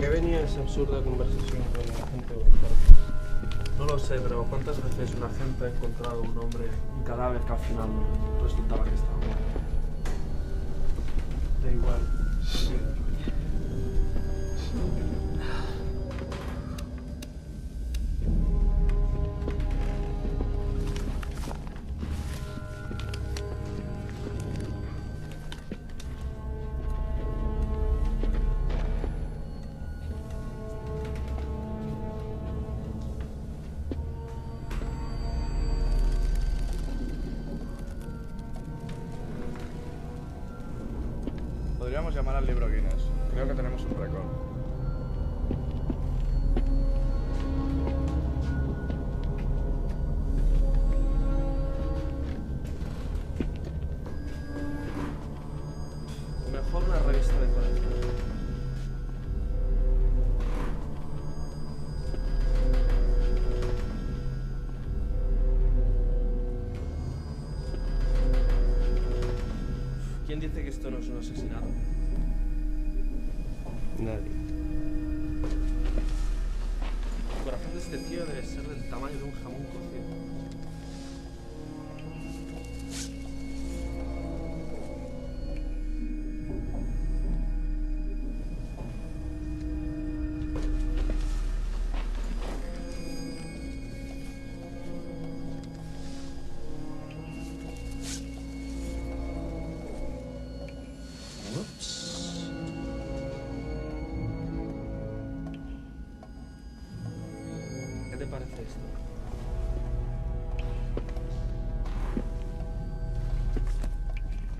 qué venía esa absurda conversación con el agente González? No lo sé, pero ¿cuántas veces un agente ha encontrado un hombre, un cadáver que al final resultaba que estaba muerto? Da igual. Podríamos llamar al libro Guinness. Creo que tenemos un récord. Mejor una revista de colección. ¿Quién dice que esto no es un asesinato? Nadie. El corazón de este tío debe ser del tamaño de un jamón cocido. ¿Qué te parece esto?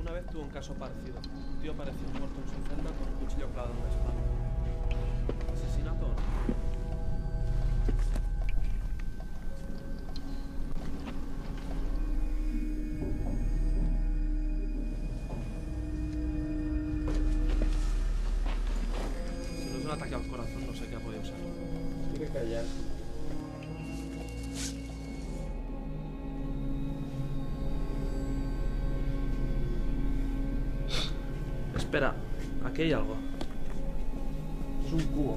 Una vez tuve un caso parecido. Un tío apareció muerto en su celda con un cuchillo clavado en la espalda. ¿Asesinato o no? Si no es un ataque al corazón, no sé qué ha podido ser. Quiere callar. Espera, aquí hay algo. Es un cubo.